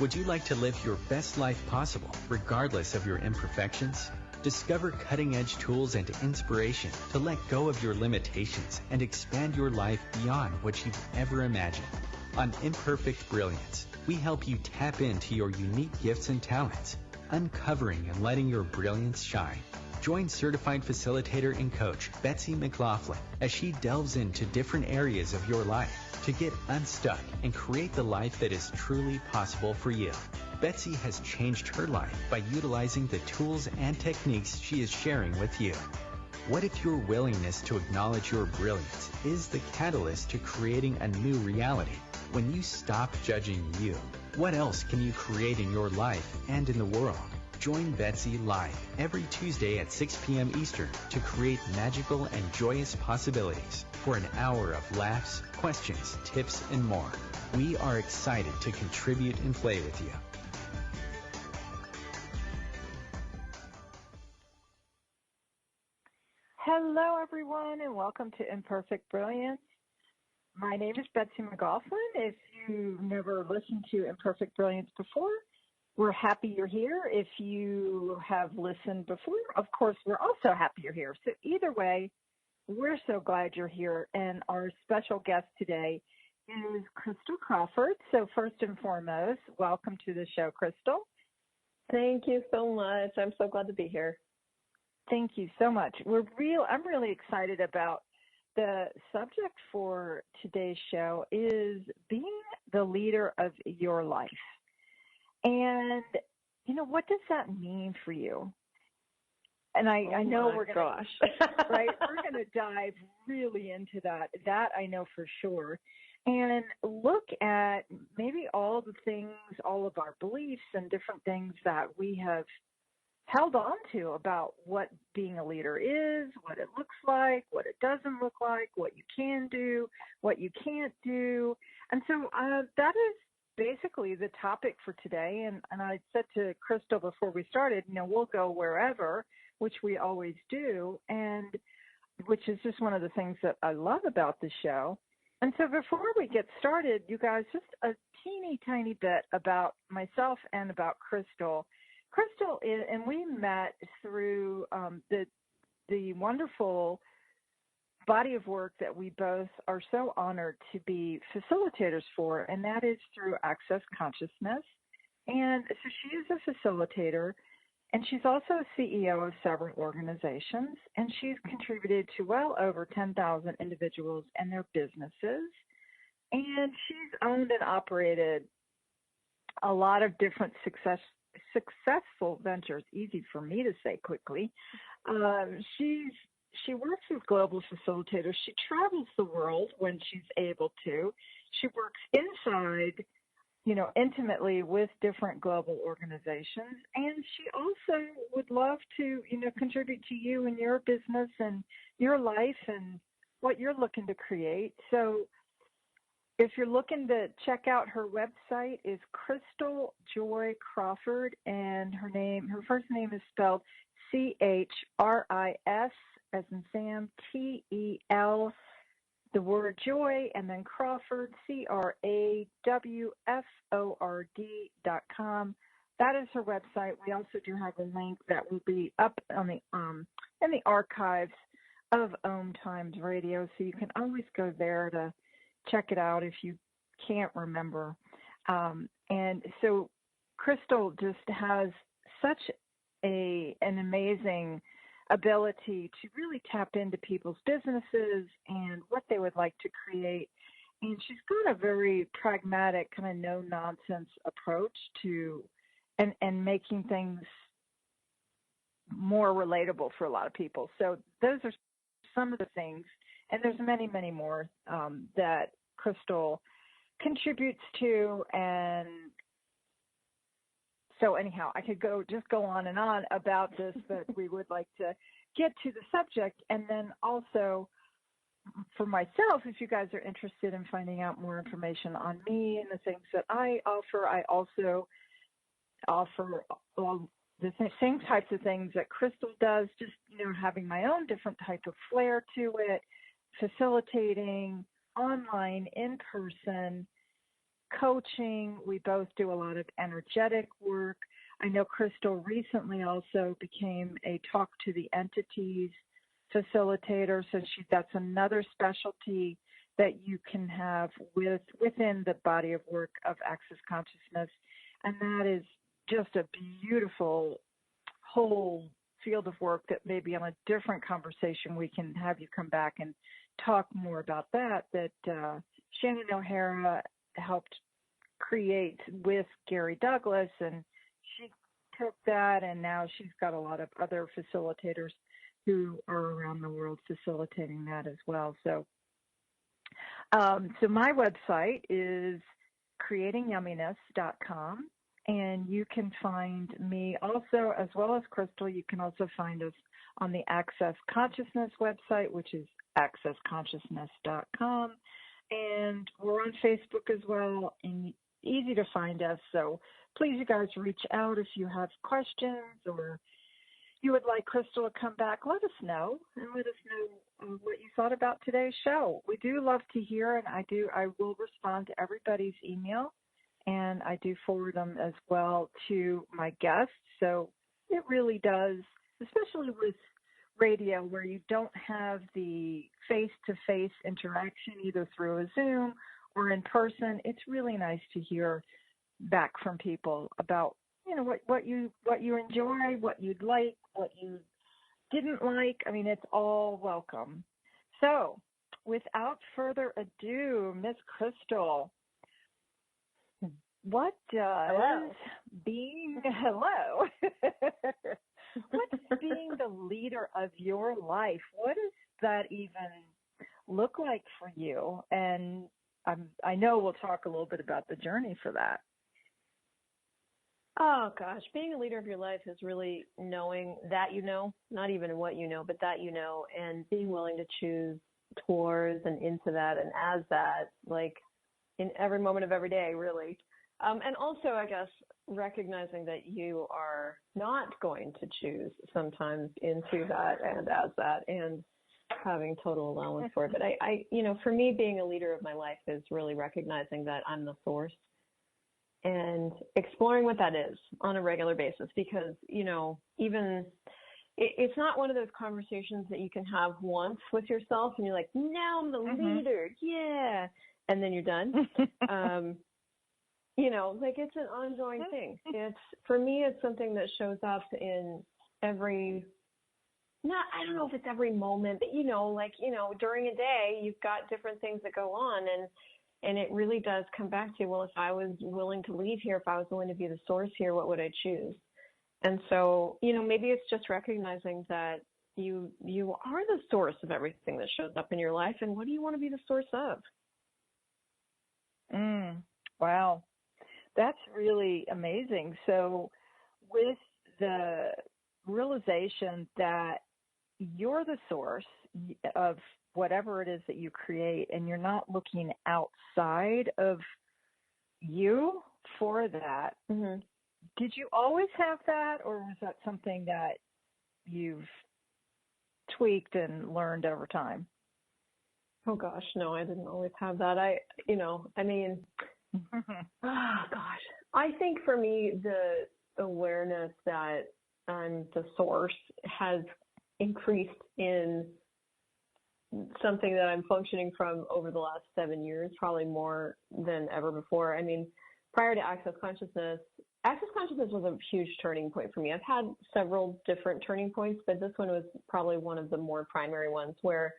Would you like to live your best life possible, regardless of your imperfections? Discover cutting-edge tools and inspiration to let go of your limitations and expand your life beyond what you've ever imagined. On Imperfect Brilliance, we help you tap into your unique gifts and talents, uncovering and letting your brilliance shine. Join Certified Facilitator and Coach Betsy McLoughlin as she delves into different areas of your life to get unstuck and create the life that is truly possible for you. Betsy has changed her life by utilizing the tools and techniques she is sharing with you. What if your willingness to acknowledge your brilliance is the catalyst to creating a new reality? When you stop judging you, what else can you create in your life and in the world? Join Betsy live every Tuesday at 6 p.m. Eastern to create magical and joyous possibilities for an hour of laughs, questions, tips, and more. We are excited to contribute and play with you. Hello, everyone, and welcome to Imperfect Brilliance. My name is Betsy McLoughlin. If you've never listened to Imperfect Brilliance before, we're happy you're here. If you have listened before, of course, we're also happy you're here. So either way, we're so glad you're here. And our special guest today is Christel Crawford. So first and foremost, welcome to the show, Christel. Thank you so much. I'm so glad to be here. Thank you so much. I'm really excited about the subject for today's show is being the leader of your life. And, what does that mean for you? And I know we're going to, right? We're going to dive really into that. That I know for sure. And look at maybe all the things, all of our beliefs and different things that we have held on to about what being a leader is, what it looks like, what it doesn't look like, what you can do, what you can't do. And so that is basically the topic for today. And I said to Christel before we started, we'll go wherever, which we always do, and which is just one of the things that I love about the show. And so before we get started, you guys, just a teeny tiny bit about myself and about Christel. Christel, and we met through the wonderful body of work that we both are so honored to be facilitators for, and that is through Access Consciousness. And so she is a facilitator, and she's also a CEO of several organizations, and she's contributed to well over 10,000 individuals and their businesses. And she's owned and operated a lot of different successful ventures, easy for me to say quickly. She works with global facilitators. She travels the world when she's able to. She works inside, intimately with different global organizations. And she also would love to, contribute to you and your business and your life and what you're looking to create. So if you're looking to check out her website is Christel Joy Crawford, and her first name is spelled CHRIS as in Sam, TEL, the word joy, and then Crawford, CRAWFORD.com. That is her website. We also do have a link that will be up on the in the archives of OMTimes Radio, so you can always go there to check it out if you can't remember. And so Christel just has such an amazing ability to really tap into people's businesses and what they would like to create. And she's got a very pragmatic, kind of no-nonsense approach to and making things more relatable for a lot of people. So those are some of the things, and there's many, many more that Christel contributes to. And so anyhow, I could go on and on about this, but we would like to get to the subject. And then also for myself, if you guys are interested in finding out more information on me and the things that I also offer all the same types of things that Christel does, just, having my own different type of flair to it, facilitating online, in person, coaching. We both do a lot of energetic work. I know Christel recently also became a talk to the entities facilitator, so that's another specialty that you can have within the body of work of Access Consciousness, and that is just a beautiful whole field of work that maybe on a different conversation we can have you come back and talk more about that Shannon O'Hara helped create with Gary Douglas, and she took that, and now she's got a lot of other facilitators who are around the world facilitating that as well. So my website is creatingyumminess.com, and you can find me also, as well as Christel. You can also find us on the Access Consciousness website, which is accessconsciousness.com, and we're on Facebook as well, and easy to find us. So please, you guys, reach out if you have questions or you would like Christel to come back. Let us know, and let us know what you thought about today's show. We do love to hear, and I will respond to everybody's email, and I do forward them as well to my guests. So it really does, especially with radio where you don't have the face-to-face interaction either through a Zoom or in person, it's really nice to hear back from people about, what you enjoy, what you'd like, what you didn't like. I mean, it's all welcome. So without further ado, Miss Christel, what does being what's being the leader of your life? What does that even look like for you? And I know we'll talk a little bit about the journey for that. Oh, gosh. Being a leader of your life is really knowing that not even what you know, but that and being willing to choose towards and into that and as that, like in every moment of every day, really. And also, I guess, recognizing that you are not going to choose sometimes into that and as that, and having total allowance for it. But I for me, being a leader of my life is really recognizing that I'm the source and exploring what that is on a regular basis, because, even it's not one of those conversations that you can have once with yourself and you're like, now I'm the leader. Yeah. And then you're done. It's an ongoing thing. For me, it's something that shows up in I don't know if it's every moment, but, during a day, you've got different things that go on, and it really does come back to, well, if I was willing to leave here, if I was willing to be the source here, what would I choose? And so, maybe it's just recognizing that you are the source of everything that shows up in your life, and what do you want to be the source of? Wow. That's really amazing. So with the realization that you're the source of whatever it is that you create, and you're not looking outside of you for that, did you always have that, or was that something that you've tweaked and learned over time? Oh, gosh, no, I didn't always have that. I think for me, the awareness that I'm the source has increased in something that I'm functioning from over the last 7 years, probably more than ever before. I mean, prior to Access Consciousness was a huge turning point for me. I've had several different turning points, but this one was probably one of the more primary ones, where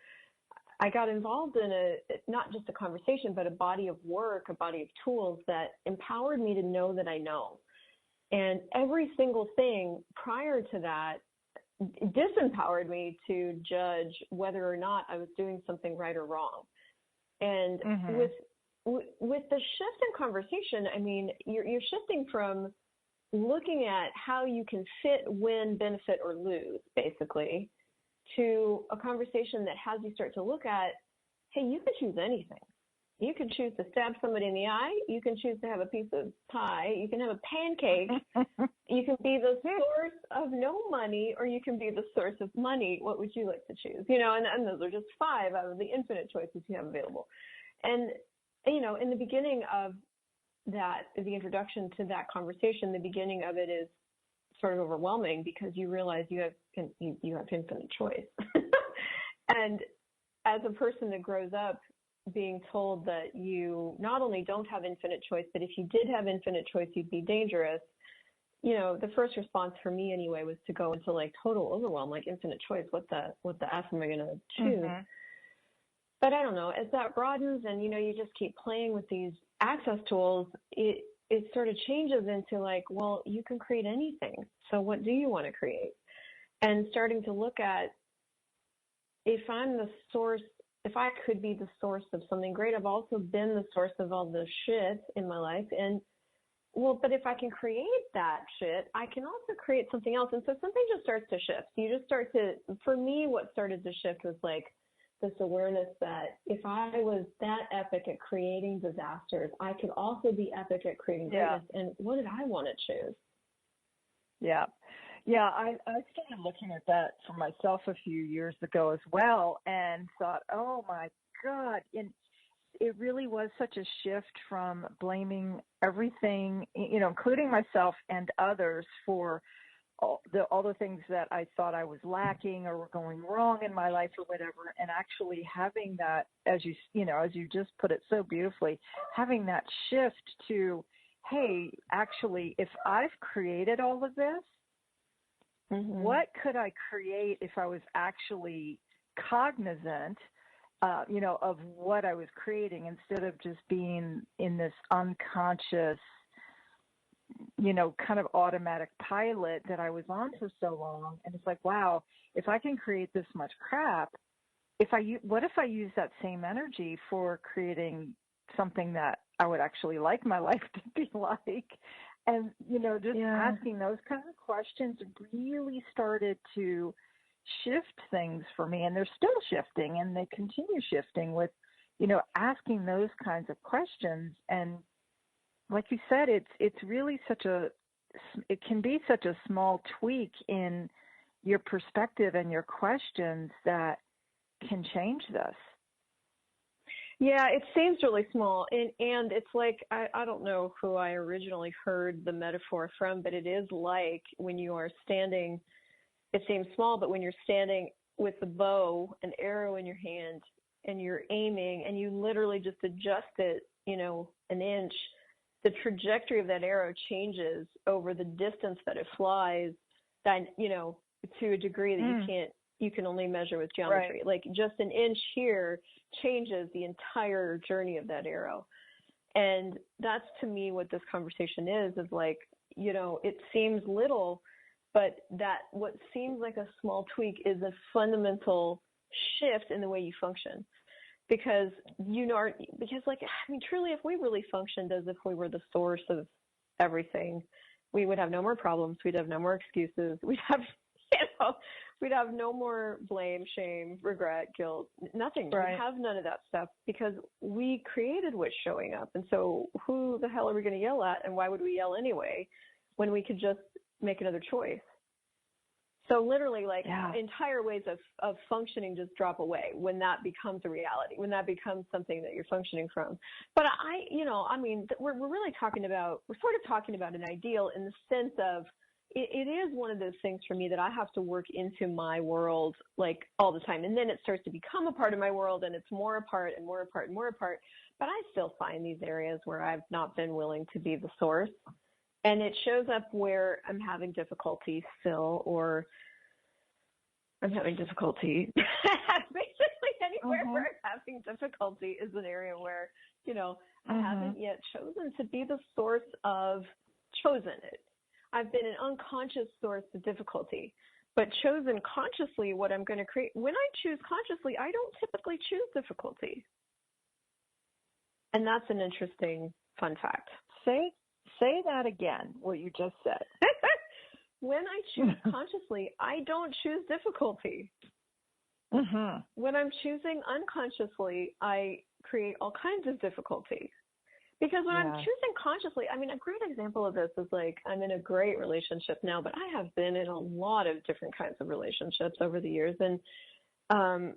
I got involved in not just a conversation, but a body of work, a body of tools that empowered me to know that I know. And every single thing prior to that disempowered me to judge whether or not I was doing something right or wrong. And with the shift in conversation, I mean, you're shifting from looking at how you can fit, win, benefit, or lose, basically, to a conversation that has you start to look at, hey, you can choose anything. You can choose to stab somebody in the eye. You can choose to have a piece of pie. You can have a pancake. You can be the source of no money, or you can be the source of money. What would you like to choose? And those are just 5 out of the infinite choices you have available. And, in the beginning of that the introduction to that conversation, the beginning of it is sort of overwhelming because you realize you have infinite choice. And as a person that grows up being told that you not only don't have infinite choice, but if you did have infinite choice, you'd be dangerous. You know, the first response for me anyway was to go into like total overwhelm, like infinite choice. What the F am I going to choose? Mm-hmm. But I don't know, as that broadens and, you know, you just keep playing with these access tools, it sort of changes into like, well, you can create anything. So what do you want to create? And starting to look at, if I'm the source, if I could be the source of something great, I've also been the source of all the shit in my life. And well, but if I can create that shit, I can also create something else. And so something just starts to shift. You just start to, for me, what started to shift was like this awareness that if I was that epic at creating disasters, I could also be epic at creating greatness. Yeah. And what did I want to choose? Yeah. Yeah, I started looking at that for myself a few years ago as well and thought, oh my God. And it really was such a shift from blaming everything, you know, including myself and others for all the things that I thought I was lacking or were going wrong in my life or whatever, and actually having that, as you just put it so beautifully, having that shift to, hey, actually, if I've created all of this, mm-hmm. what could I create if I was actually cognizant, of what I was creating instead of just being in this unconscious, kind of automatic pilot that I was on for so long. And it's like, wow, if I can create this much crap, what if I use that same energy for creating something that I would actually like my life to be like? And, asking those kind of questions really started to shift things for me. And they're still shifting, and they continue shifting with, asking those kinds of questions. And like you said, it's really it can be such a small tweak in your perspective and your questions that can change this. Yeah, it seems really small. And it's like, I don't know who I originally heard the metaphor from, but it is like when you are standing, it seems small, but when you're standing with the bow, an arrow in your hand, and you're aiming, and you literally just adjust it, an inch, the trajectory of that arrow changes over the distance that it flies, that, to a degree that you can only measure with geometry. Right. Like just an inch here changes the entire journey of that arrow. And that's, to me, what this conversation is like, it seems little, but that what seems like a small tweak is a fundamental shift in the way you function. Because, truly, if we really functioned as if we were the source of everything, we would have no more problems. We'd have no more excuses. We'd have, we'd have no more blame, shame, regret, guilt, nothing. Right. We'd have none of that stuff because we created what's showing up. And so who the hell are we going to yell at? And why would we yell anyway when we could just make another choice? So literally, entire ways of functioning just drop away when that becomes a reality, when that becomes something that you're functioning from. But we're really talking about, we're sort of talking about an ideal in the sense of it is one of those things for me that I have to work into my world like all the time. And then it starts to become a part of my world, and it's more apart and more apart and more apart. But I still find these areas where I've not been willing to be the source. And it shows up where I'm having difficulty still, or I'm having difficulty. Basically anywhere where I'm having difficulty is an area where, I haven't yet chosen to be the source of chosen it. I've been an unconscious source of difficulty, but chosen consciously what I'm going to create. When I choose consciously, I don't typically choose difficulty. And that's an interesting fun fact. Say that again, what you just said. When I choose consciously, I don't choose difficulty. Mm-hmm. When I'm choosing unconsciously, I create all kinds of difficulty. Because when I'm choosing consciously, a great example of this is like, I'm in a great relationship now, but I have been in a lot of different kinds of relationships over the years. And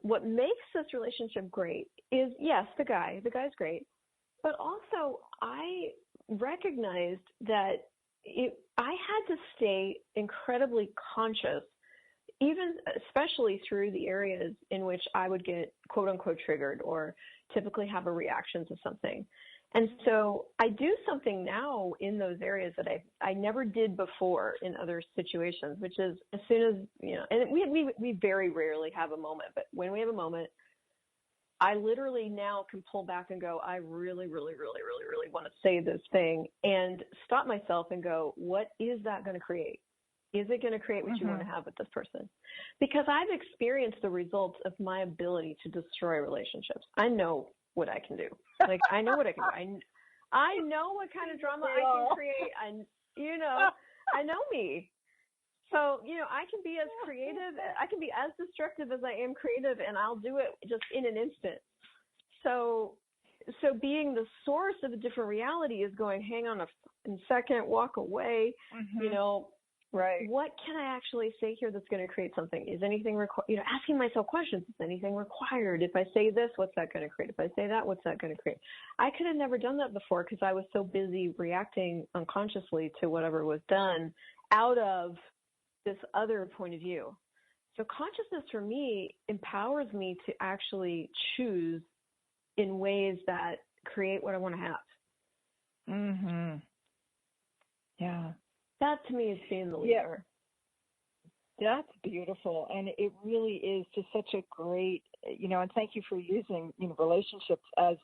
what makes this relationship great is, yes, the guy's great, but also recognized that I had to stay incredibly conscious, even especially through the areas in which I would get quote unquote triggered or typically have a reaction to something. And so I do something now in those areas that I never did before in other situations, which is as soon as, and we very rarely have a moment, but when we have a moment, I literally now can pull back and go, I really, really, really, really, really want to say this thing, and stop myself and go, what is that going to create? Is it going to create what you want to have with this person? Because I've experienced the results of my ability to destroy relationships. I know what I can do. Like, I know what I can do. I know what kind of drama I can create. I know me. So, I can be as creative, I can be as destructive as I am creative, and I'll do it just in an instant. So being the source of a different reality is going, hang on a second, walk away, right. What can I actually say here that's going to create something? Is anything required? Asking myself questions, is anything required? If I say this, what's that going to create? If I say that, what's that going to create? I could have never done that before because I was so busy reacting unconsciously to whatever was done out of this other point of view. So consciousness for me empowers me to actually choose in ways that create what I want to have. Yeah. That to me is being the leader. Yeah. That's beautiful. And it really is just such a great, and thank you for using, relationships as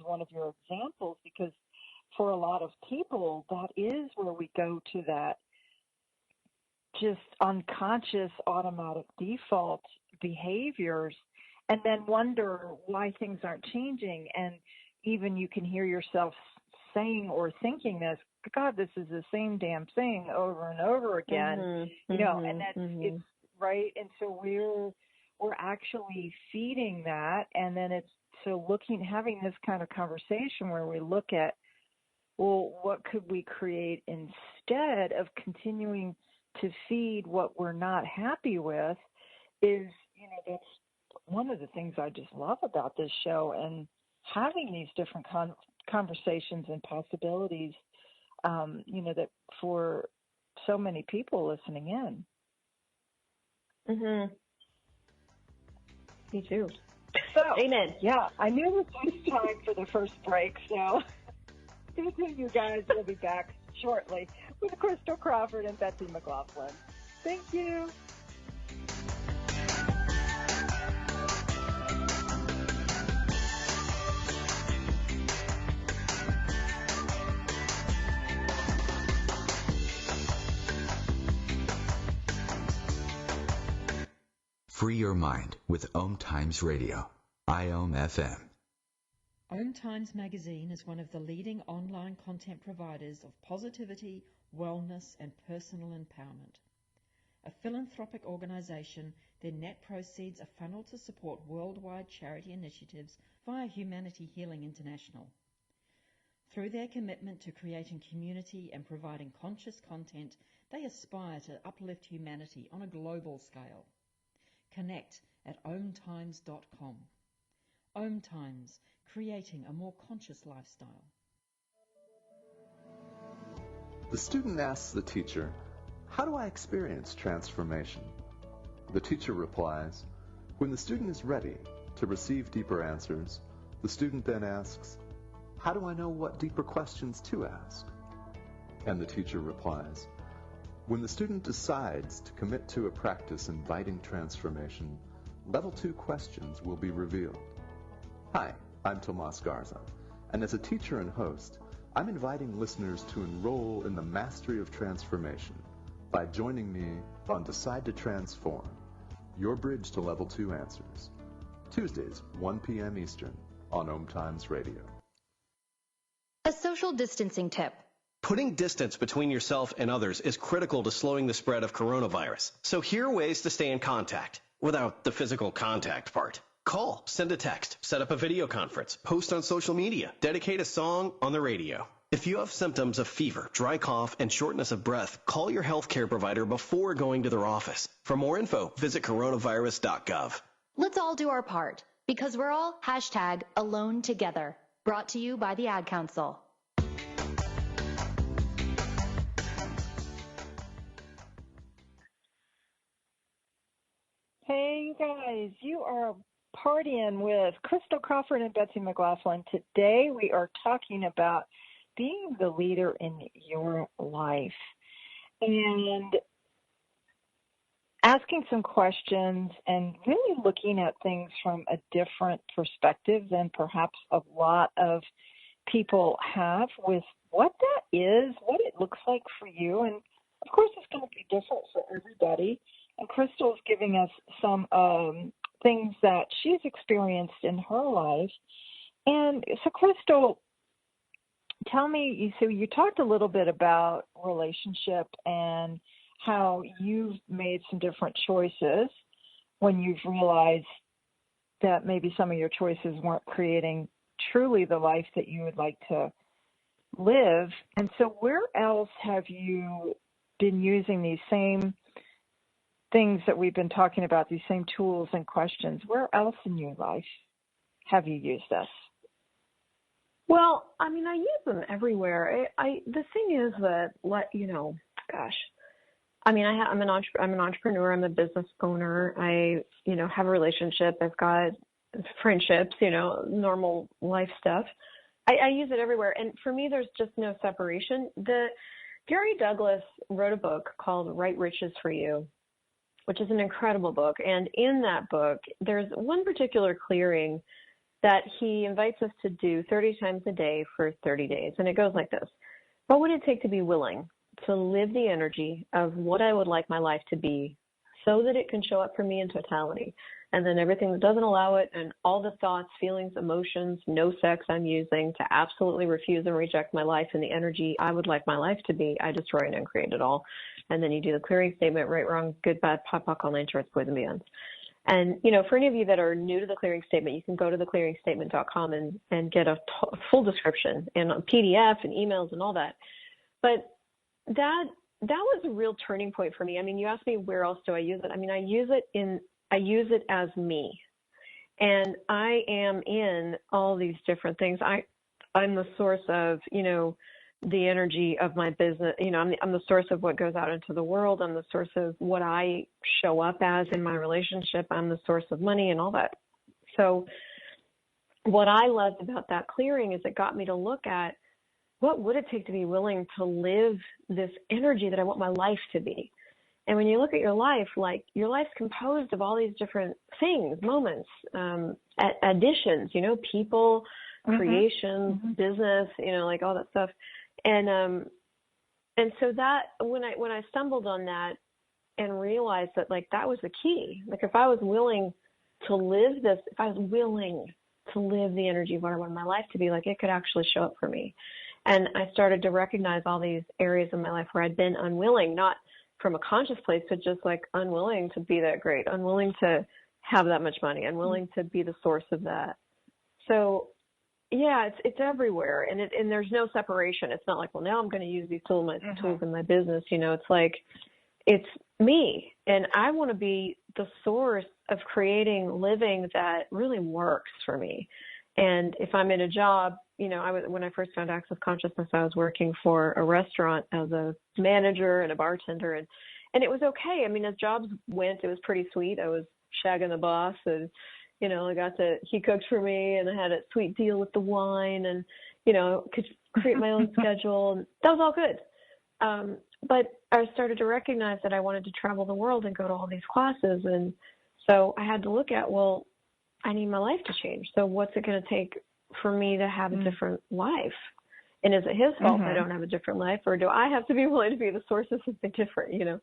one of your examples, because for a lot of people, that is where we go to that just unconscious automatic default behaviors and then wonder why things aren't changing. And even you can hear yourself saying or thinking this, God, this is the same damn thing over and over again, and that's it's right. And so we're actually feeding that. And then it's so having this kind of conversation where we look at, well, what could we create instead of continuing to feed what we're not happy with is, that's one of the things I just love about this show and having these different conversations and possibilities, that for so many people listening in. Me too. So, amen. Yeah, I knew it was time for the first break, so stay tuned, you guys. We'll be back shortly with Christel Crawford and Betsy McLoughlin. Thank you. Free your mind with OMTimes Radio, IOM-FM. OMTimes magazine is one of the leading online content providers of positivity, wellness, and personal empowerment. A philanthropic organization, their net proceeds are funneled to support worldwide charity initiatives via Humanity Healing International. Through their commitment to creating community and providing conscious content, they aspire to uplift humanity on a global scale. Connect at omtimes.com. OMTimes, creating a more conscious lifestyle. The student asks the teacher, "How do I experience transformation?" The teacher replies, "When the student is ready to receive deeper answers, the student then asks, 'How do I know what deeper questions to ask?' And the teacher replies, "When the student decides to commit to a practice inviting transformation, level 2 questions will be revealed." Hi, I'm Tomas Garza, and as a teacher and host, I'm inviting listeners to enroll in the mastery of transformation by joining me on Decide to Transform, your bridge to level 2 answers. Tuesdays, 1 p.m. Eastern on OMTimes Radio. A social distancing tip. Putting distance between yourself and others is critical to slowing the spread of coronavirus. So here are ways to stay in contact without the physical contact part. Call, send a text, set up a video conference, post on social media, dedicate a song on the radio. If you have symptoms of fever, dry cough, and shortness of breath, call your healthcare provider before going to their office. For more info, visit coronavirus.gov. Let's all do our part, because we're all #alone together. Brought to you by the Ad Council. Hey, you guys, you are partying with Christel Crawford and Betsy McLoughlin. Today we are talking about being the leader in your life and asking some questions and really looking at things from a different perspective than perhaps a lot of people have with what that is, what it looks like for you. And of course, it's going to be different for everybody. And Christel's giving us some things that she's experienced in her life. And so, Christel, tell me, so you talked a little bit about relationship and how you've made some different choices when you've realized that maybe some of your choices weren't creating truly the life that you would like to live. And so where else have you been using these same things that we've been talking about, these same tools and questions? Where else in your life have you used this? Well, I mean, I use them everywhere. The thing is that, I mean, I'm an entrepreneur. I'm a business owner. I, have a relationship. I've got friendships, normal life stuff. I use it everywhere. And for me, there's just no separation. Gary Douglas wrote a book called Right Riches for You, which is an incredible book. And in that book, there's one particular clearing that he invites us to do 30 times a day for 30 days. And it goes like this. What would it take to be willing to live the energy of what I would like my life to be so that it can show up for me in totality? And then everything that doesn't allow it, and all the thoughts, feelings, emotions, no sex I'm using to absolutely refuse and reject my life and the energy I would like my life to be, I destroy and uncreate it all. And then you do the clearing statement, right, wrong, good, bad, pop, all nine shorts, boys and beyonds. And, for any of you that are new to the clearing statement, you can go to theclearingstatement.com and get a full description and a PDF and emails and all that. But that was a real turning point for me. I mean, you asked me where else do I use it? I mean, I use it as me. And I am in all these different things. I'm the source of, the energy of my business. I'm the source of what goes out into the world. I'm the source of what I show up as in my relationship. I'm the source of money and all that. So what I loved about that clearing is it got me to look at what would it take to be willing to live this energy that I want my life to be. And when you look at your life, like your life's composed of all these different things, moments, additions, people, creations, business, like all that stuff. And so that when I stumbled on that and realized that like that was the key, like if I was willing to live this, if I was willing to live the energy of what I wanted my life to be, like it could actually show up for me. And I started to recognize all these areas of my life where I'd been unwilling, not from a conscious place, but just like unwilling to be that great, unwilling to have that much money, unwilling to be the source of that. So yeah, it's everywhere, and there's no separation. It's not like, well, now I'm going to use these tools in my business. It's like it's me, and I want to be the source of creating living that really works for me. And if I'm in a job, when I first found Access Consciousness, I was working for a restaurant as a manager and a bartender, and it was okay. I mean, as jobs went, it was pretty sweet. I was shagging the boss, and he cooked for me, and I had a sweet deal with the wine, and could create my own schedule. And that was all good. But I started to recognize that I wanted to travel the world and go to all these classes, and so I had to look at, well, I need my life to change. So what's it going to take for me to have a different life? And is it his fault I don't have a different life, or do I have to be willing to be the source of something different,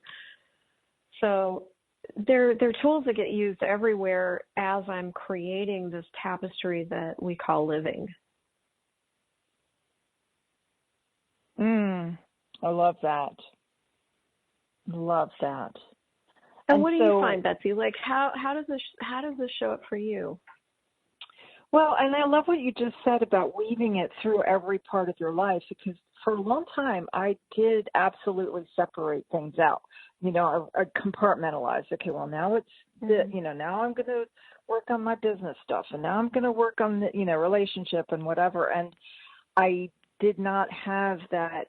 So they're tools that get used everywhere as I'm creating this tapestry that we call living. I love that. Love that. And what do you find, Betsy? Like how does this show up for you? Well, and I love what you just said about weaving it through every part of your life, because for a long time I did absolutely separate things out. I compartmentalize. Okay, well now it's now I'm going to work on my business stuff, and now I'm going to work on the relationship and whatever. And I did not have that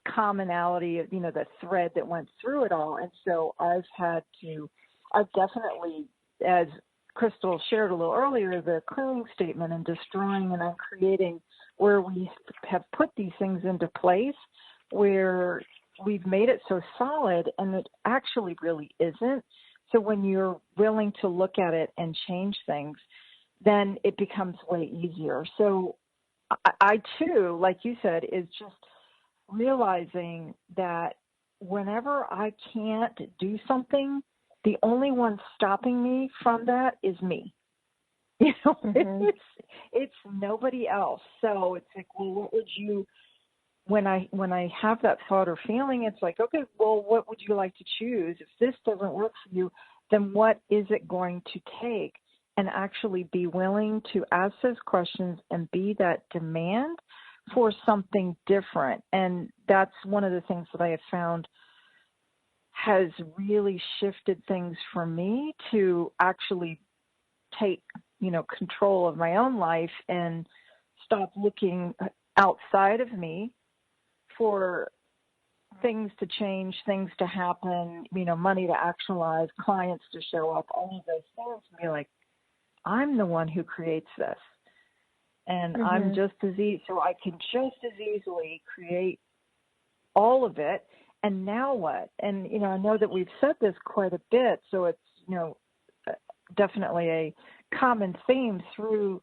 commonality of the thread that went through it all, and so I've had to I've definitely, as Christel shared a little earlier, the clearing statement and destroying and uncreating, where we have put these things into place, where we've made it so solid, and it actually really isn't. So when you're willing to look at it and change things, then it becomes way easier. So I too, like you said, is just realizing that whenever I can't do something, the only one stopping me from that is me. You know, it's nobody else. So it's like, well, what would you, when I have that thought or feeling, it's like, okay, well, what would you like to choose? If this doesn't work for you, then what is it going to take? And actually be willing to ask those questions and be that demand for something different. And that's one of the things that I have found has really shifted things for me to actually take, control of my own life and stop looking outside of me for things to change, things to happen, money to actualize, clients to show up, all of those things, and be like, I'm the one who creates this. And I'm just so I can just as easily create all of it. And now what? And, I know that we've said this quite a bit, so it's, definitely a common theme through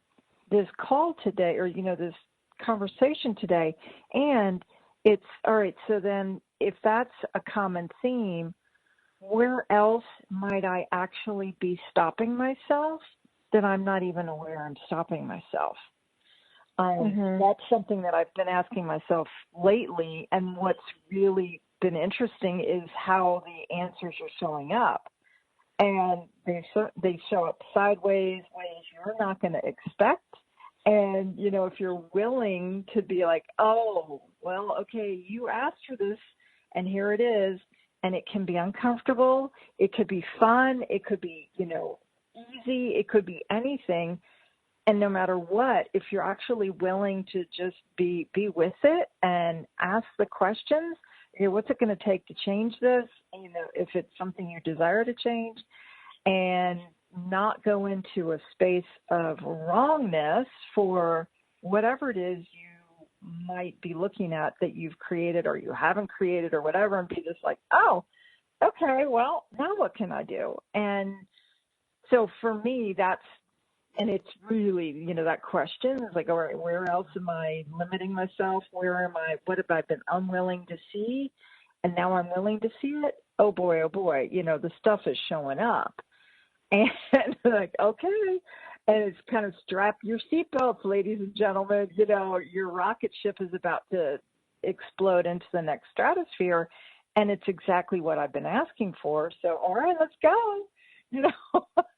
this call today, or, this conversation today. And it's, all right, so then if that's a common theme, where else might I actually be stopping myself that I'm not even aware I'm stopping myself? That's something that I've been asking myself lately, and what's really been interesting is how the answers are showing up. And they show up sideways, ways you're not going to expect. And, if you're willing to be like, oh, well, okay, you asked for this, and here it is, and it can be uncomfortable, it could be fun, it could be, easy, it could be anything. And no matter what, if you're actually willing to just be with it and ask the questions, what's it going to take to change this? If it's something you desire to change, and not go into a space of wrongness for whatever it is you might be looking at that you've created or you haven't created or whatever, and be just like, oh, okay, well, now what can I do? And so for me, and it's really, that question is like, all right, where else am I limiting myself? What have I been unwilling to see? And now I'm willing to see it. Oh boy, the stuff is showing up. And like, okay. And it's kind of strap your seatbelts, ladies and gentlemen. Your rocket ship is about to explode into the next stratosphere. And it's exactly what I've been asking for. So, all right, let's go. That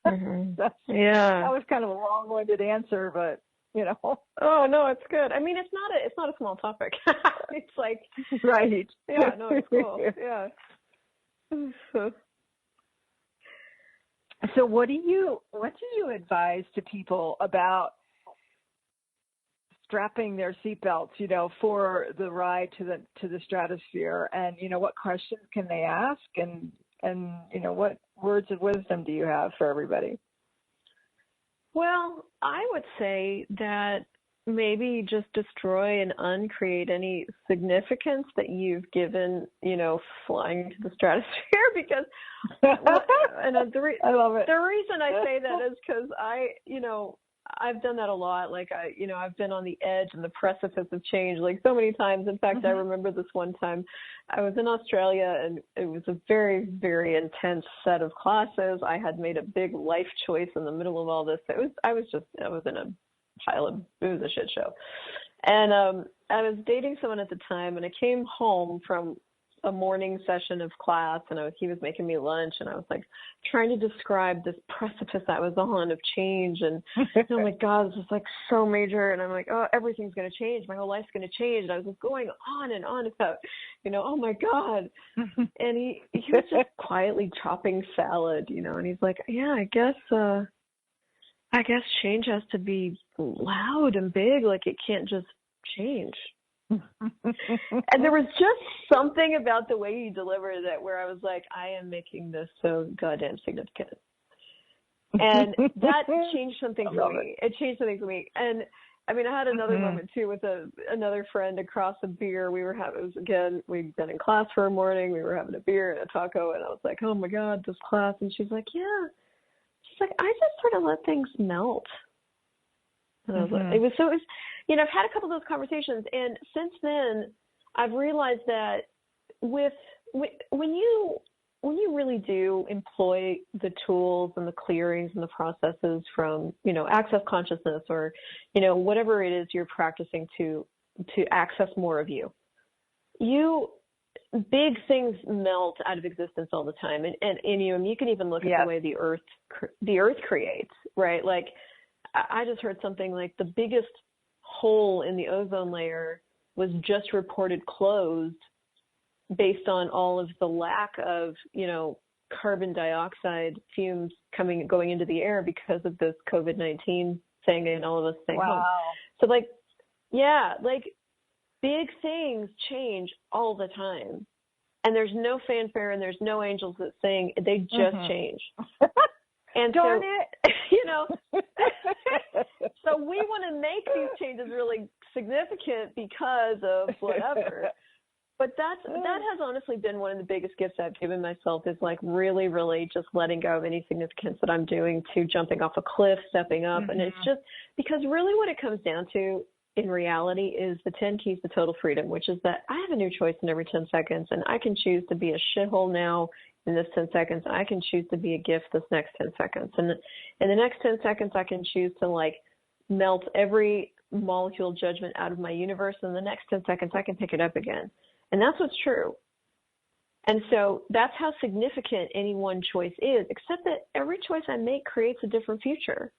was kind of a long-winded answer, but Oh no, it's good. I mean, it's not a small topic. It's like, right. Yeah, no, it's cool. Yeah. So what do you advise to people about strapping their seatbelts, for the ride to the stratosphere? And what questions can they ask? And what words of wisdom do you have for everybody? Well, I would say that maybe just destroy and uncreate any significance that you've given, flying to the stratosphere, because and I love it. The reason I say that is because I've done that a lot. Like I've been on the edge and the precipice of change, like so many times. In fact, I remember this one time I was in Australia, and it was a very, very intense set of classes. I had made a big life choice in the middle of all this. I was in a pile of, it was a shit show. And I was dating someone at the time, and I came home from a morning session of class, and he was making me lunch, and I was like trying to describe this precipice I was on of change, and I'm like, God, this is like so major, and I'm like, oh, everything's going to change, my whole life's going to change, and I was just going on and on about, oh my God. And he was just quietly chopping salad, and he's like, yeah, I guess change has to be loud and big, like it can't just change. And there was just something about the way you delivered it where I was like, I am making this so goddamn significant. And that changed something for me. It changed something for me. And I mean, I had another moment too with another friend across a beer. We'd been in class for a morning. We were having a beer and a taco, and I was like, oh my God, this class. And she's like, yeah. She's like, I just sort of let things melt. And I was like, you know, I've had a couple of those conversations, and since then, I've realized that when you really do employ the tools and the clearings and the processes from, you know, access consciousness or, you know, whatever it is you're practicing to access more of you, big things melt out of existence all the time. And you can even look at the way the earth creates, right? Like, I just heard something like the biggest hole in the ozone layer was just reported closed based on all of the lack of, you know, carbon dioxide fumes going into the air because of this COVID-19 thing and all of us staying home. So like big things change all the time. And there's no fanfare and there's no angels that sing. They just change. And darn it, you know, so we want to make these changes really significant because of whatever. But that has honestly been one of the biggest gifts I've given myself, is like really, really just letting go of any significance that I'm doing to jumping off a cliff, stepping up. And it's just because really what it comes down to in reality is the 10 keys to total freedom, which is that I have a new choice in every 10 seconds, and I can choose to be a shithole now in this 10 seconds. I can choose to be a gift this next 10 seconds. And in the next 10 seconds, I can choose to like melt every molecule judgment out of my universe. And the next 10 seconds, I can pick it up again. And that's what's true. And so that's how significant any one choice is, except that every choice I make creates a different future.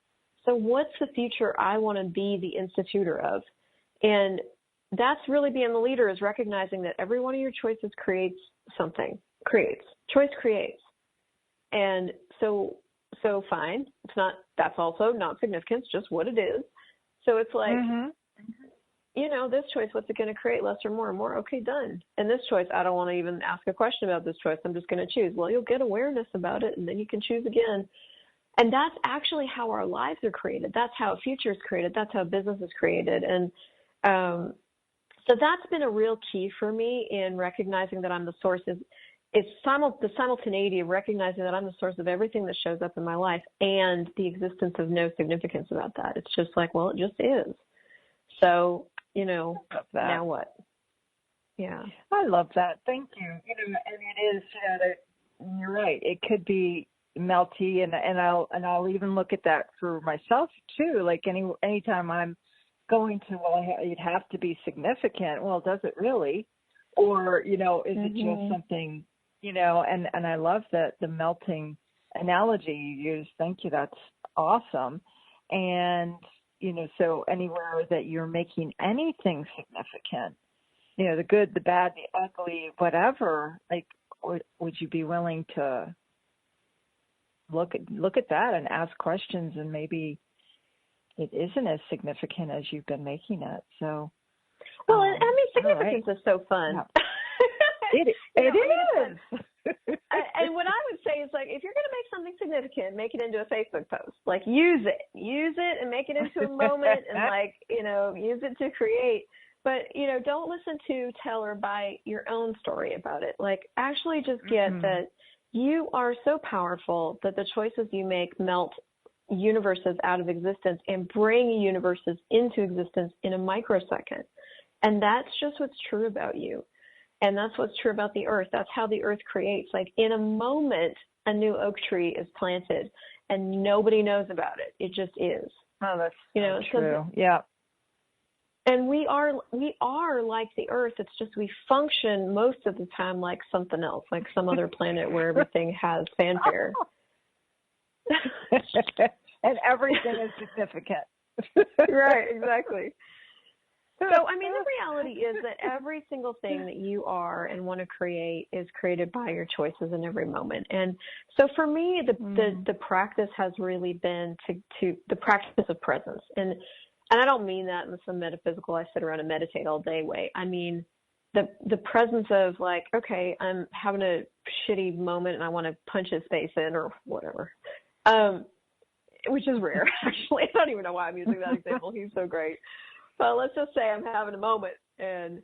So what's the future I want to be the institutor of? And that's really being the leader, is recognizing that every one of your choices creates something. Choice creates. And so fine. That's also not significant, it's just what it is. So it's like, you know, this choice, what's it going to create? Less or more? More? Okay, done. And this choice, I don't want to even ask a question about this choice. I'm just going to choose. Well, you'll get awareness about it, and then you can choose again. And that's actually how our lives are created. That's how a future is created. That's how business is created. And so that's been a real key for me in recognizing that I'm the source. It's the simultaneity of recognizing that I'm the source of everything that shows up in my life and the existence of no significance about that. It's just like, well, it just is. So, you know, now what? Yeah. I love that. Thank you. You know, and it is, you know, you're right. It could be melty, and I'll even look at that for myself too. Like anytime I'm going to, it'd have to be significant. Well, does it really? Or, you know, is it just something, you know, and I love that the melting analogy you used. Thank you. That's awesome. And, you know, so anywhere that you're making anything significant, you know, the good, the bad, the ugly, whatever, like, would you be willing to look at that and ask questions, and maybe it isn't as significant as you've been making it. So, well, I mean, significance is so fun. Yeah. It is. And what I would say is, like, if you're going to make something significant, make it into a Facebook post. Like, use it and make it into a moment, and, like, you know, use it to create. But, you know, don't listen to, tell, or buy your own story about it. Like, actually just get that you are so powerful that the choices you make melt universes out of existence and bring universes into existence in a microsecond. And that's just what's true about you. And that's what's true about the earth. That's how the earth creates. Like, in a moment, a new oak tree is planted and nobody knows about it. It just is. Oh, that's so true. Yeah. And we are like the earth. It's just we function most of the time like something else, like some other planet where everything has fanfare. And everything is significant. Right, exactly. So, I mean, the reality is that every single thing that you are and want to create is created by your choices in every moment. And so for me, the practice has really been to the practice of presence. And and I don't mean that in some metaphysical, I sit around and meditate all day way. I mean the presence of like, okay, I'm having a shitty moment and I want to punch his face in or whatever, which is rare, actually. I don't even know why I'm using that example. He's so great. But let's just say I'm having a moment and,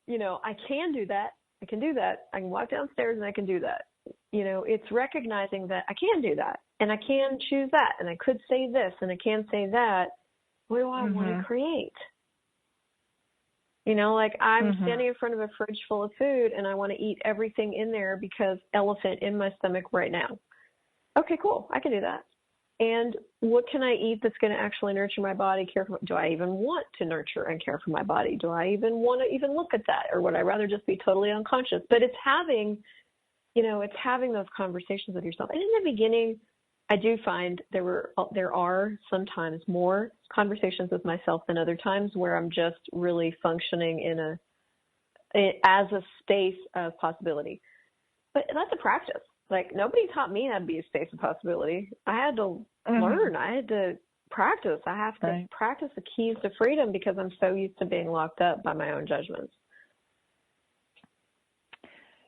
you know, I can do that. I can do that. I can walk downstairs and I can do that. You know, it's recognizing that I can do that and I can choose that and I could say this and I can say that. What do I want to create? You know, like I'm standing in front of a fridge full of food and I want to eat everything in there because elephant in my stomach right now. Okay, cool. I can do that. And what can I eat that's going to actually nurture my body, care for? Do I even want to nurture and care for my body? Do I even want to even look at that? Or would I rather just be totally unconscious? But it's having, you know, it's having those conversations with yourself. And in the beginning, I do find there are sometimes more conversations with myself than other times where I'm just really functioning as a space of possibility. But that's a practice. Like nobody taught me how to be a space of possibility. I had to learn. I had to practice. I have to practice the keys to freedom because I'm so used to being locked up by my own judgments.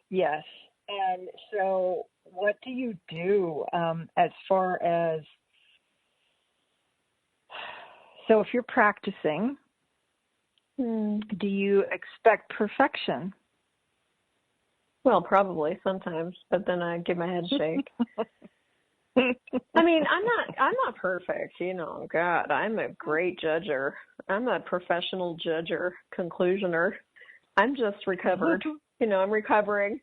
Yes. And so what do you do as far as, so if you're practicing, do you expect perfection? Well, probably sometimes, but then I give my head a shake. I mean, I'm not perfect, you know. God, I'm a great judger. I'm a professional judger, conclusioner. I'm just recovered. You know, I'm recovering.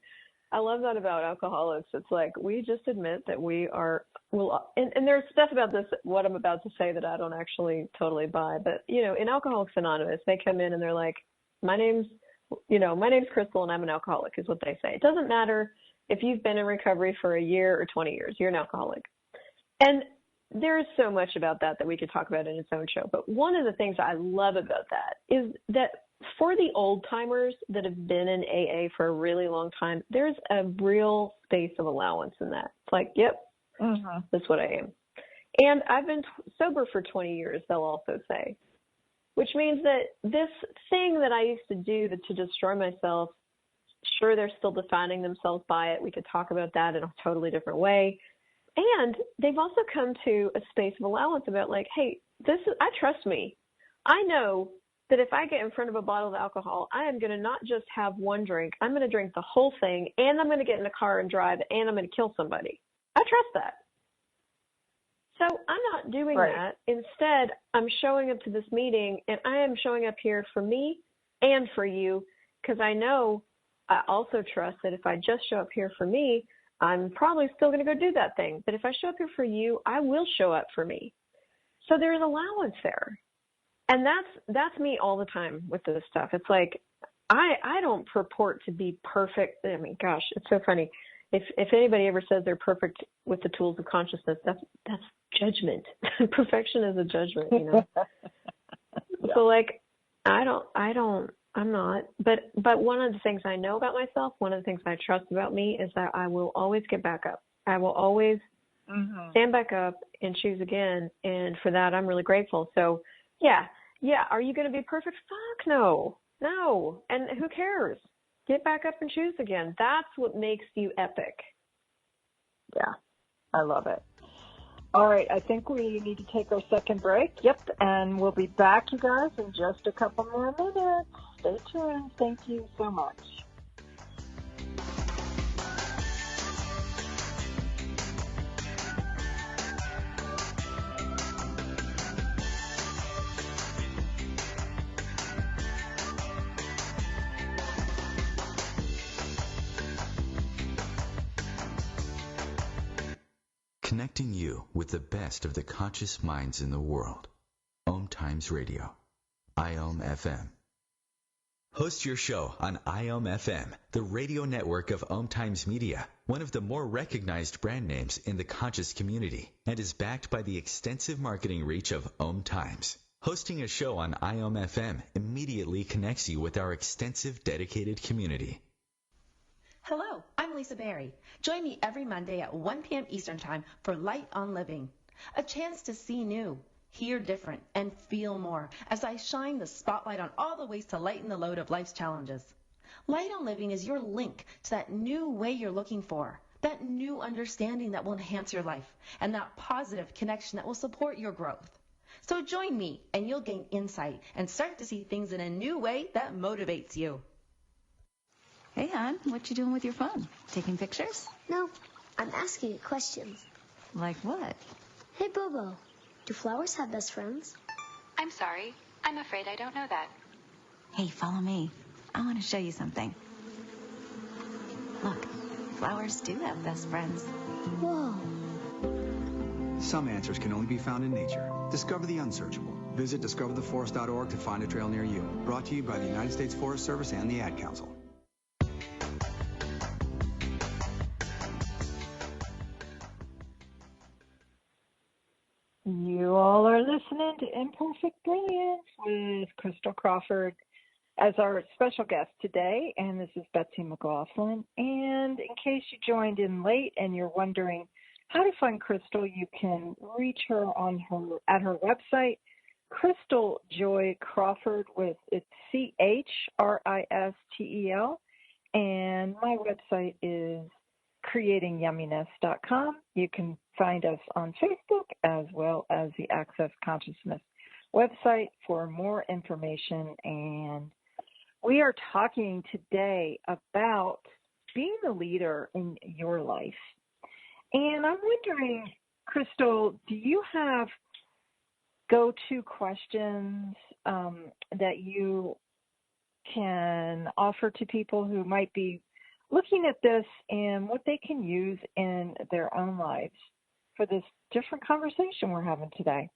I love that about alcoholics. It's like we just admit that we are, well, and there's stuff about this, what I'm about to say that I don't actually totally buy. But, you know, in Alcoholics Anonymous, they come in and they're like, my name's Christel and I'm an alcoholic is what they say. It doesn't matter if you've been in recovery for a year or 20 years, you're an alcoholic. And there's so much about that we could talk about in its own show. But one of the things I love about that is that for the old timers that have been in AA for a really long time, there's a real space of allowance in that. It's like, yep, that's what I am. And I've been sober for 20 years, they'll also say, which means that this thing that I used to do to destroy myself, sure, they're still defining themselves by it. We could talk about that in a totally different way. And they've also come to a space of allowance about like, hey, I trust me. I know that if I get in front of a bottle of alcohol, I am going to not just have one drink. I'm going to drink the whole thing, and I'm going to get in a car and drive, and I'm going to kill somebody. I trust that. So I'm not doing that. Instead, I'm showing up to this meeting, and I am showing up here for me and for you because I know I also trust that if I just show up here for me, I'm probably still going to go do that thing. But if I show up here for you, I will show up for me. So there's allowance there. And that's me all the time with this stuff. It's like I don't purport to be perfect. I mean, gosh, it's so funny. If anybody ever says they're perfect with the tools of consciousness, that's judgment. Perfection is a judgment, you know. So like I'm not. But one of the things I know about myself, one of the things I trust about me is that I will always get back up. I will always stand back up and choose again. And for that, I'm really grateful. So yeah. Are you going to be perfect? Fuck no. And who cares? Get back up and choose again. That's what makes you epic. Yeah, I love it. All right, I think we need to take our second break. Yep, and we'll be back, you guys, in just a couple more minutes. Stay tuned. Thank you so much. Connecting you with the best of the conscious minds in the world. OMTimes Radio. IOM FM. Host your show on IOM FM, the radio network of OMTimes Media, one of the more recognized brand names in the conscious community, and is backed by the extensive marketing reach of OMTimes. Hosting a show on IOM FM immediately connects you with our extensive dedicated community. Hello, I'm Lisa Berry. Join me every Monday at 1 p.m. Eastern Time for Light on Living, a chance to see new, hear different, and feel more as I shine the spotlight on all the ways to lighten the load of life's challenges. Light on Living is your link to that new way you're looking for, that new understanding that will enhance your life, and that positive connection that will support your growth. So join me and you'll gain insight and start to see things in a new way that motivates you. Hey, hon, what you doing with your phone? Taking pictures? No, I'm asking it questions. Like what? Hey, Bobo, do flowers have best friends? I'm sorry. I'm afraid I don't know that. Hey, follow me. I want to show you something. Look, flowers do have best friends. Whoa. Some answers can only be found in nature. Discover the unsearchable. Visit discovertheforest.org to find a trail near you. Brought to you by the United States Forest Service and the Ad Council. You all are listening to Imperfect Brilliance with Christel Crawford as our special guest today, and this is Betsy McLoughlin. And in case you joined in late and you're wondering how to find Christel, you can reach her at her website, Christel Joy Crawford, with it's CHRISTEL, and my website is creatingyumminess.com. You can find us on Facebook as well as the Access Consciousness website for more information. And we are talking today about being the leader in your life. And I'm wondering, Christel, do you have go-to questions that you can offer to people who might be looking at this and what they can use in their own lives for this different conversation we're having today?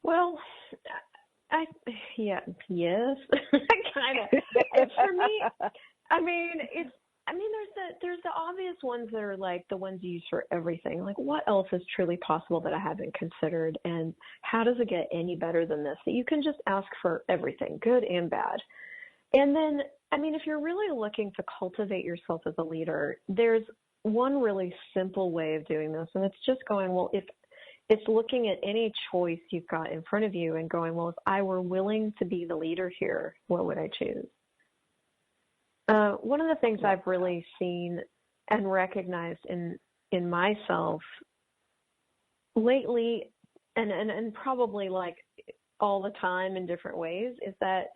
Well, yes, kind of. For me, there's the obvious ones that are like the ones you use for everything. Like, what else is truly possible that I haven't considered, and how does it get any better than this? That you can just ask for everything, good and bad. And then, if you're really looking to cultivate yourself as a leader, there's one really simple way of doing this, and it's just going, well, if it's looking at any choice you've got in front of you and going, well, if I were willing to be the leader here, what would I choose? One of the things I've really seen and recognized in myself lately, and probably like all the time in different ways, is that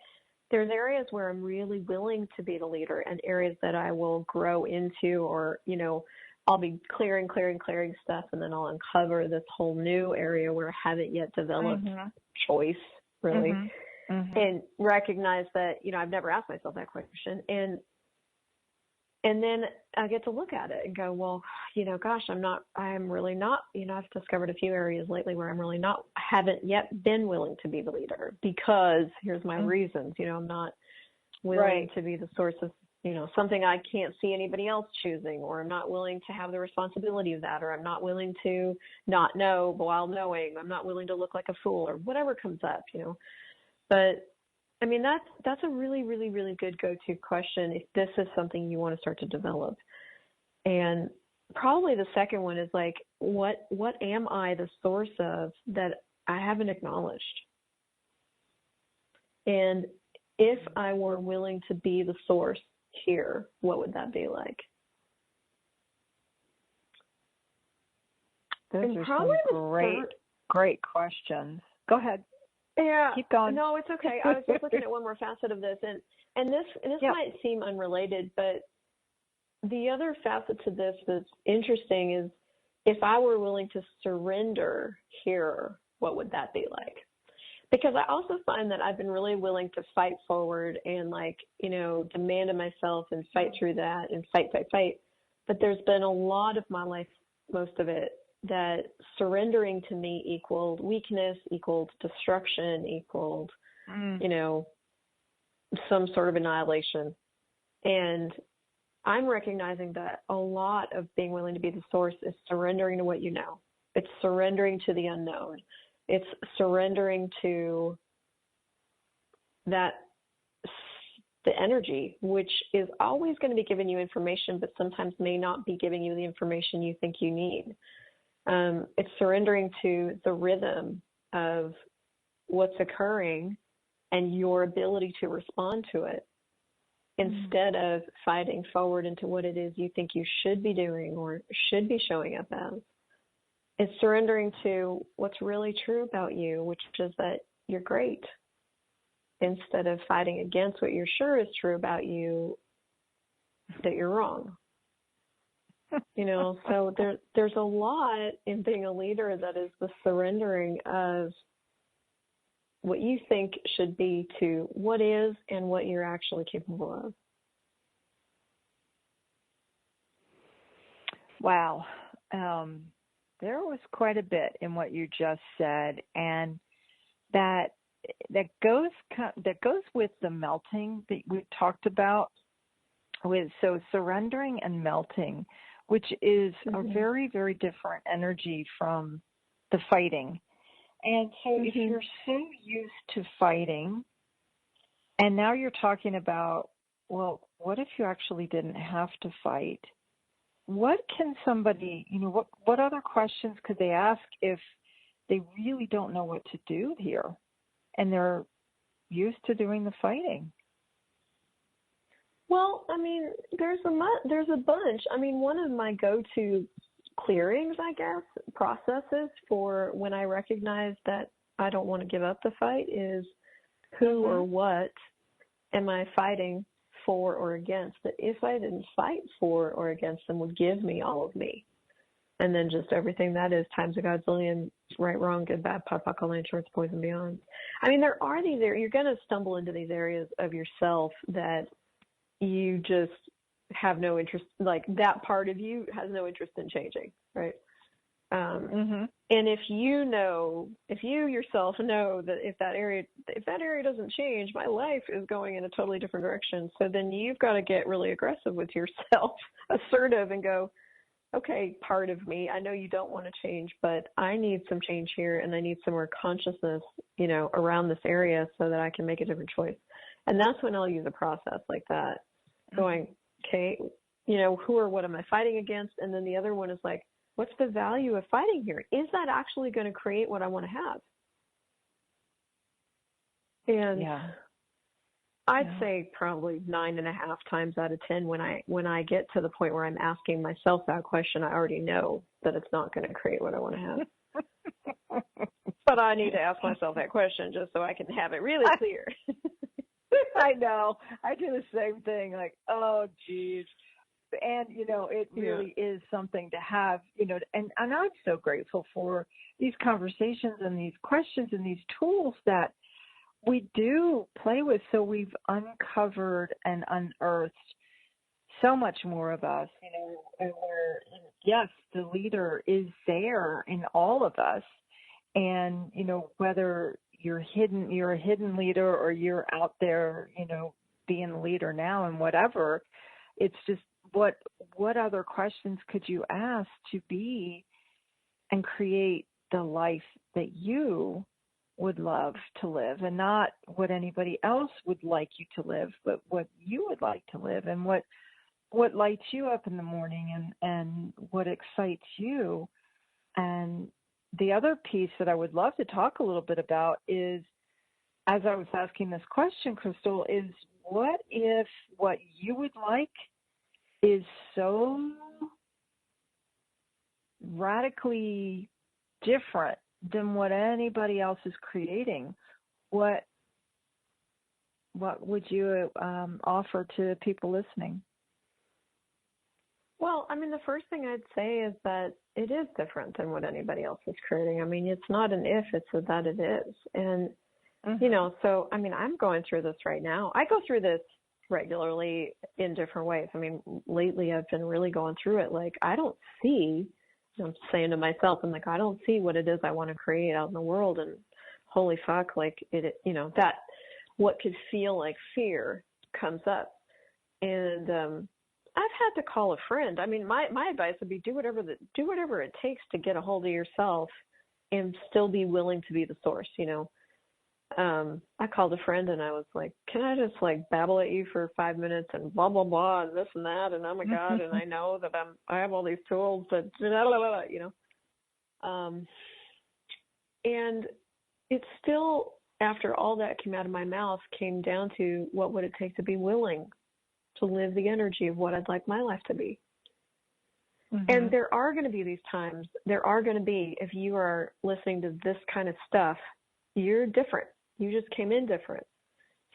there's areas where I'm really willing to be the leader and areas that I will grow into, or, I'll be clearing stuff, and then I'll uncover this whole new area where I haven't yet developed choice, really, and recognize that, I've never asked myself that question. And then I get to look at it and go, well, gosh, I'm really not, I've discovered a few areas lately where haven't yet been willing to be the leader, because here's my reasons, I'm not willing to be the source of, something I can't see anybody else choosing, or I'm not willing to have the responsibility of that, or I'm not willing to not know while knowing, I'm not willing to look like a fool, or whatever comes up, But that's a really, really, really good go-to question if this is something you want to start to develop. And probably the second one is like, what am I the source of that I haven't acknowledged? And if I were willing to be the source here, what would that be like? Those are some great questions. Go ahead. Yeah. Keep going. No, it's okay. I was just looking at one more facet of this, and this might seem unrelated, but the other facet to this that's interesting is, if I were willing to surrender here, what would that be like? Because I also find that I've been really willing to fight forward and demand of myself and fight through that and fight. But there's been a lot of my life, most of it, that surrendering to me equaled weakness, equaled destruction, equaled, some sort of annihilation. And I'm recognizing that a lot of being willing to be the source is surrendering to what you know. It's surrendering to the unknown. It's surrendering to the energy, which is always going to be giving you information, but sometimes may not be giving you the information you think you need. It's surrendering to the rhythm of what's occurring and your ability to respond to it instead of fighting forward into what it is you think you should be doing or should be showing up as. It's surrendering to what's really true about you, which is that you're great, instead of fighting against what you're sure is true about you, that you're wrong. So there's a lot in being a leader that is the surrendering of what you think should be to what is and what you're actually capable of. Wow. There was quite a bit in what you just said, and that goes with the melting that we talked about. So surrendering and melting, which is a very, very different energy from the fighting. And so if you're so used to fighting, and now you're talking about, well, what if you actually didn't have to fight? What can somebody, what other questions could they ask if they really don't know what to do here and they're used to doing the fighting? Well, I mean, there's a bunch. I mean, one of my go-to clearings, I guess, processes for when I recognize that I don't want to give up the fight is who or what am I fighting for or against, that if I didn't fight for or against them would give me all of me. And then just everything that is times a godzillion, right, wrong, good, bad, POD, all nine shorts, boys and beyond. I mean, there are these areas, you're going to stumble into these areas of yourself that you just have no interest, like that part of you has no interest in changing, right? And if you yourself know that if that area doesn't change, my life is going in a totally different direction. So then you've got to get really aggressive with yourself, assertive, and go, okay, part of me, I know you don't want to change, but I need some change here, and I need some more consciousness, around this area so that I can make a different choice. And that's when I'll use a process like that, going, okay, who or what am I fighting against? And then the other one is like, what's the value of fighting here? Is that actually going to create what I want to have? And I'd say probably 9.5 times out of 10 when I get to the point where I'm asking myself that question, I already know that it's not going to create what I want to have. But I need to ask myself that question just so I can have it really clear. I know. I do the same thing, like, oh, geez. And, it really is something to have, and I'm so grateful for these conversations and these questions and these tools that we do play with. So we've uncovered and unearthed so much more of us, and yes, the leader is there in all of us. And, whether you're a hidden leader or you're out there, being the leader now and whatever, it's just, what other questions could you ask to be and create the life that you would love to live, and not what anybody else would like you to live, but what you would like to live, and what lights you up in the morning, and what excites you. And the other piece that I would love to talk a little bit about is, as I was asking this question, Christel, is what if what you would like is so radically different than what anybody else is creating? What would you offer to people listening? Well, I mean, the first thing I'd say is that it is different than what anybody else is creating. I mean, it's not an if, it's a that it is. And, so, I mean, I'm going through this right now. I go through this regularly in different ways. I mean, lately I've been really going through it. Like, I'm saying to myself, I'm like, I don't see what it is I want to create out in the world. And holy fuck, like that what could feel like fear comes up. And, I've had to call a friend. I mean, my advice would be do whatever it takes to get a hold of yourself and still be willing to be the source, I called a friend and I was like, can I just like babble at you for 5 minutes and blah, blah, blah, and this and that, and oh my God, and I know that I have all these tools, but blah, blah, blah, And it's still, after all that came out of my mouth, came down to what would it take to be willing to live the energy of what I'd like my life to be. Mm-hmm. And there are going to be these times, if you are listening to this kind of stuff, you're different. You just came in different.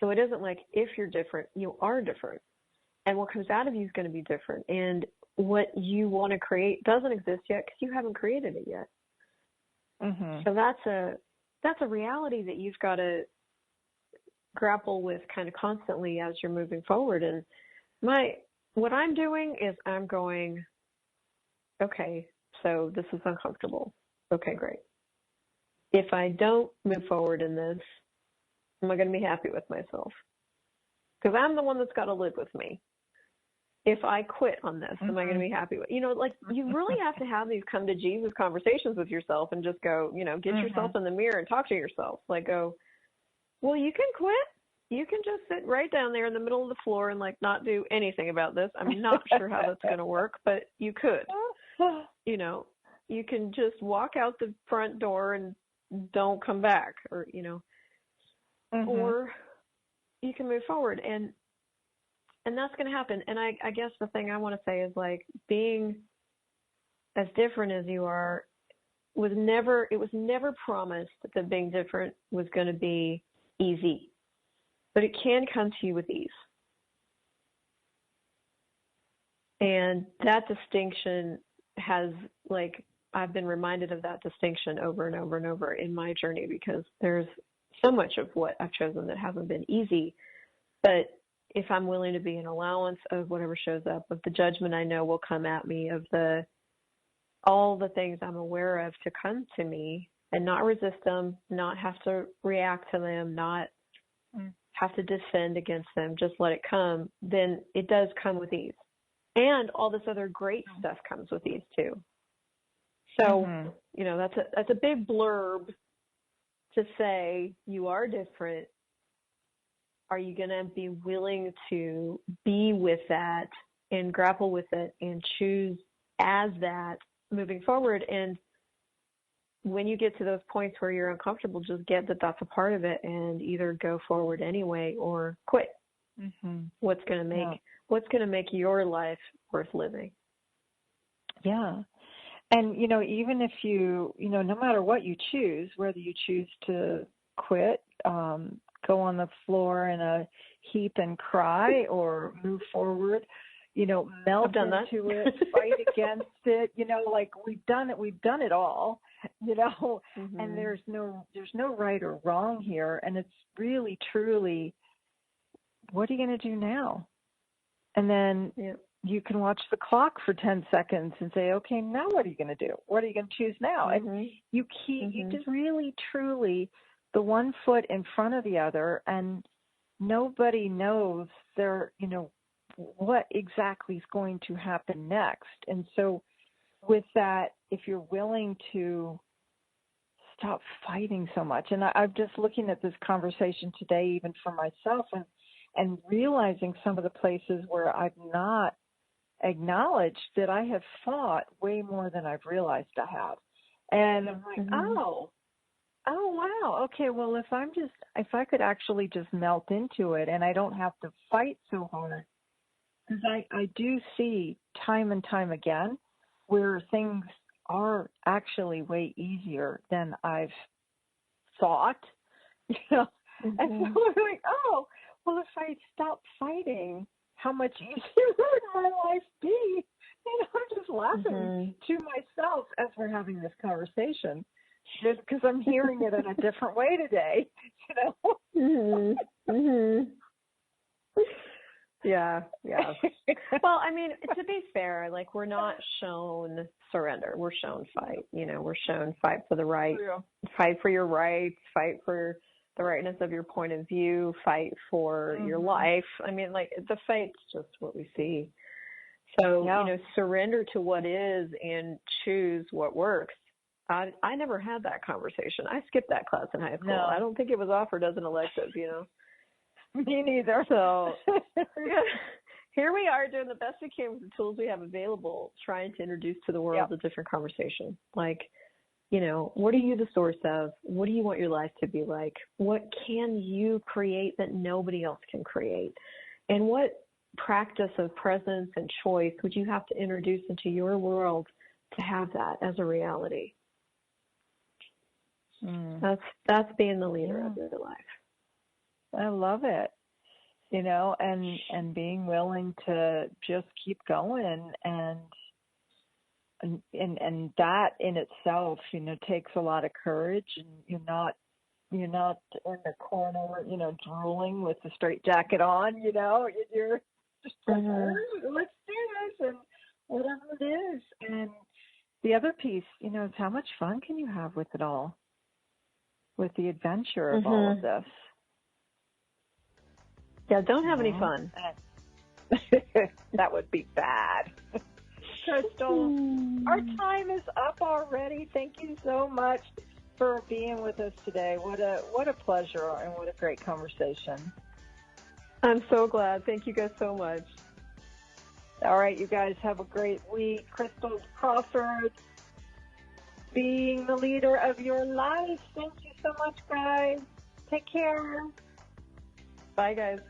So it isn't like if you're different, you are different. And what comes out of you is going to be different. And what you want to create doesn't exist yet because you haven't created it yet. Mm-hmm. So that's a reality that you've got to grapple with kind of constantly as you're moving forward. And what I'm doing is I'm going, okay, so this is uncomfortable. Okay, great. If I don't move forward in this, am I going to be happy with myself? Because I'm the one that's got to live with me. If I quit on this, am I going to be happy with, like you really have to have these come to Jesus conversations with yourself and just go, get yourself in the mirror and talk to yourself. Like go, well, you can quit. You can just sit right down there in the middle of the floor and like not do anything about this. I'm not sure how that's going to work, but you could, you can just walk out the front door and don't come back or, or you can move forward and that's going to happen. And I guess the thing I want to say is like being as different as you are it was never promised that being different was going to be easy, but it can come to you with ease. And that distinction has I've been reminded of that distinction over and over and over in my journey because there's so much of what I've chosen that hasn't been easy, but if I'm willing to be an allowance of whatever shows up, of the judgment I know will come at me, of all the things I'm aware of to come to me and not resist them, not have to react to them, not have to defend against them, just let it come, then it does come with ease. And all this other great stuff comes with ease too. So, that's a big blurb to say you are different. Are you going to be willing to be with that and grapple with it and choose as that moving forward? And when you get to those points where you're uncomfortable, just get that that's a part of it and either go forward anyway or quit. Mm-hmm. What's going to make your life worth living? Yeah. And, even if you, no matter what you choose, whether you choose to quit, go on the floor in a heap and cry or move forward, melt into it, fight against it, we've done it all, and there's no right or wrong here. And it's really, truly, what are you going to do now? And then you can watch the clock for 10 seconds and say, okay, now what are you going to do? What are you going to choose now? And you just really, truly, the one foot in front of the other, and nobody knows what exactly is going to happen next. And so with that, if you're willing to stop fighting so much, and I'm just looking at this conversation today, even for myself, and realizing some of the places where I've not acknowledged that I have fought way more than I've realized I have. And I'm like, oh, wow. Okay, well, if I could actually just melt into it and I don't have to fight so hard, because I do see time and time again where things are actually way easier than I've thought, And so I'm like, oh, well, if I stop fighting, how much easier would my life be? I'm just laughing to myself as we're having this conversation. Just because I'm hearing it in a different way today, Yeah. Well, I mean, to be fair, we're not shown surrender. We're shown fight. We're shown fight for the right, fight for your rights, fight for the rightness of your point of view, fight for your life. I mean, the fight's just what we see. So, surrender to what is and choose what works. I never had that conversation. I skipped that class in high school. No. I don't think it was offered as an elective, Me neither. So here we are doing the best we can with the tools we have available, trying to introduce to the world a different conversation. what are you the source of? What do you want your life to be like? What can you create that nobody else can create? And what practice of presence and choice would you have to introduce into your world to have that as a reality? That's being the leader of your life. I love it. And being willing to just keep going and that in itself, takes a lot of courage, and you're not in the corner, drooling with the straitjacket on, you're just like, let's do this and whatever it is. And the other piece, is how much fun can you have with it all, with the adventure of all of this. Yeah, don't have any fun. That would be bad. Christel, our time is up already. Thank you so much for being with us today. What a pleasure, and what a great conversation. I'm so glad. Thank you guys so much. All right, you guys have a great week. Christel Crawford, being the leader of your life. Thank you so much, guys. Take care. Bye, guys.